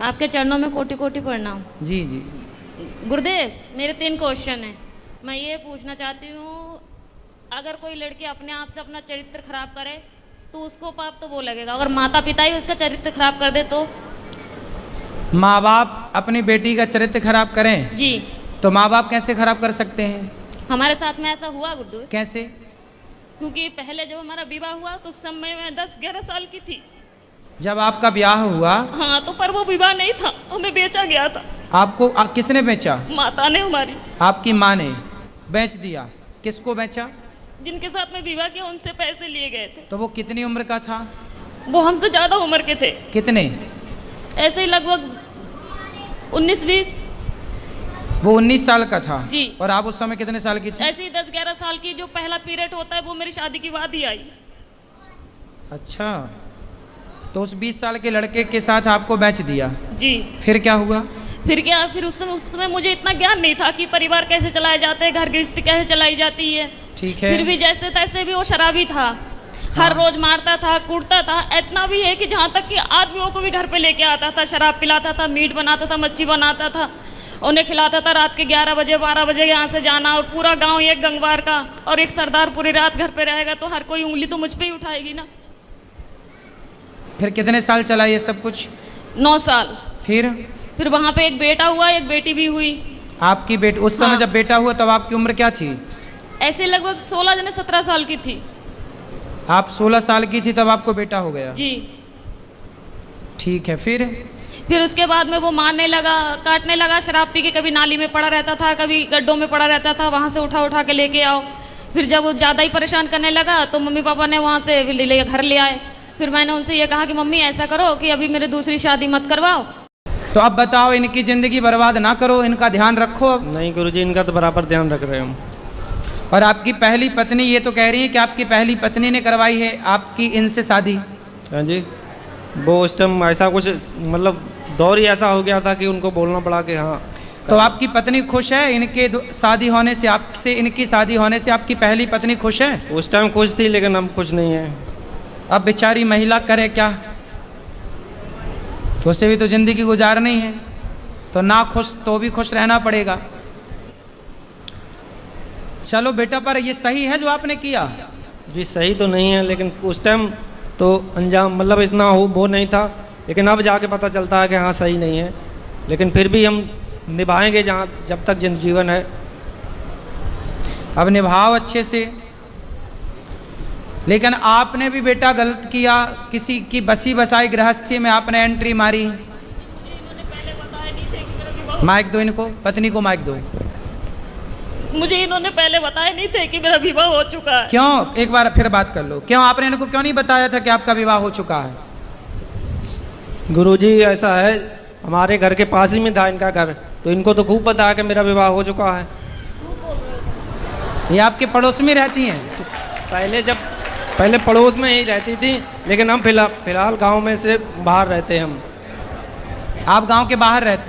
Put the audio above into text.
आपके चरणों में कोटि कोटि प्रणाम। जी जी। गुरुदेव, मेरे 3 क्वेश्चन हैं। मैं ये पूछना चाहती हूँ, अगर कोई लड़की अपने आप से अपना चरित्र खराब करे तो उसको पाप तो वो लगेगा, अगर माता पिता ही उसका चरित्र खराब कर दे तो? माँ बाप अपनी बेटी का चरित्र खराब करें जी। तो माँ बाप कैसे खराब कर सकते हैं? हमारे साथ में ऐसा हुआ गुड्डू। कैसे? क्योंकि पहले जब हमारा विवाह हुआ तो उस समय मैं 10-11 साल की थी। जब आपका ब्याह हुआ? हाँ, तो पर वो विवाह नहीं था, हमें बेचा गया था। आपको किसने बेचा? माता ने हमारी। आपकी माँ ने बेच दिया? किसको बेचा? जिनके साथ में विवाह किया उनसे पैसे लिए गए थे। तो वो कितनी उम्र का था? वो हमसे ज्यादा उम्र के थे। कितने? ऐसे ही लगभग 19-20। वो 19 साल का था? जी। और आप उस समय कितने साल की थी? ऐसे ही 10-11 साल की। जो पहला पीरियड होता है वो मेरी शादी के बाद ही आई। अच्छा, तो उस 20 साल के लड़के के साथ आपको बेच दिया? जी। फिर क्या हुआ? फिर क्या, फिर उस समय मुझे इतना ज्ञान नहीं था कि परिवार कैसे चलाए जाते हैं, घर गृहस्थी कैसे चलाई जाती है। ठीक है। फिर भी जैसे तैसे भी वो शराबी था। हर रोज मारता था, कूटता था। इतना भी है कि जहाँ तक कि आदमियों को भी घर पे लेके आता था, शराब पिलाता था, मीट बनाता था, मच्छी बनाता था, उन्हें खिलाता था। रात के 11 बजे 12 बजे यहाँ से जाना, और पूरा गांव एक गंगवार का और एक सरदार पूरी रात घर पे रहेगा तो हर कोई उंगली तो मुझ पे ही उठाएगी ना। फिर कितने साल चला ये सब कुछ? 9 साल। फिर वहाँ पे एक बेटा हुआ, एक बेटी भी हुई। आपकी बेटी उस समय जब बेटा हुआ तब आपकी उम्र क्या थी? ऐसे लगभग 16-17 साल की थी। आप 16 साल की थी तब आपको बेटा हो गया? जी। ठीक है। फिर उसके बाद में वो मारने लगा, काटने लगा। शराब पी के कभी नाली में पड़ा रहता था, कभी गड्ढों में पड़ा रहता था, वहाँ से उठा उठा के लेके आओ। फिर जब वो ज़्यादा ही परेशान करने लगा तो मम्मी पापा ने वहाँ से घर ले आए। फिर मैंने उनसे ये कहा कि मम्मी ऐसा करो कि अभी मेरे दूसरी शादी मत करवाओ। तो अब बताओ, इनकी ज़िंदगी बर्बाद ना करो, इनका ध्यान रखो। अब नहीं गुरुजी, इनका तो बराबर ध्यान रख रहे हम। और आपकी पहली पत्नी ये तो कह रही है कि आपकी पहली पत्नी ने करवाई है आपकी इनसे शादी? हाँ जी, वो उस टाइम ऐसा कुछ मतलब दौर ही ऐसा हो गया था कि उनको बोलना पड़ा कि हाँ। तो आपकी पत्नी खुश है इनके शादी होने से? आपसे इनकी शादी होने से आपकी पहली पत्नी खुश है? उस टाइम खुश थी लेकिन अब खुश नहीं है। अब बेचारी महिला करे क्या, उसे भी तो जिंदगी गुजारनी है, तो ना खुश तो भी खुश रहना पड़ेगा। चलो बेटा, पर ये सही है जो आपने किया? जी सही तो नहीं है, लेकिन उस टाइम तो अंजाम मतलब इतना वो नहीं था, लेकिन अब जाके पता चलता है कि हाँ सही नहीं है। लेकिन फिर भी हम निभाएंगे जहाँ जब तक जीवन है। अब निभाओ अच्छे से। लेकिन आपने भी बेटा गलत किया, किसी की बसी बसाई गृहस्थी में आपने एंट्री मारी। माइक दो इनको, पत्नी को माइक दो। मुझे इन्होंने पहले बताया नहीं थे कि मेरा विवाह हो चुका है। क्यों? एक बार फिर बात कर लो। क्यों आपने इनको क्यों नहीं बताया था कि आपका विवाह हो चुका है? गुरुजी ऐसा है, हमारे घर के पास ही में था इनका घर, तो इनको तो खूब पता है कि मेरा विवाह हो चुका है। ये आपके पड़ोस में रहती हैं? पहले पड़ोस में ही रहती थी, लेकिन हम फिलहाल गांव में से बाहर रहते हैं। हम आप गांव के बाहर रहते हैं?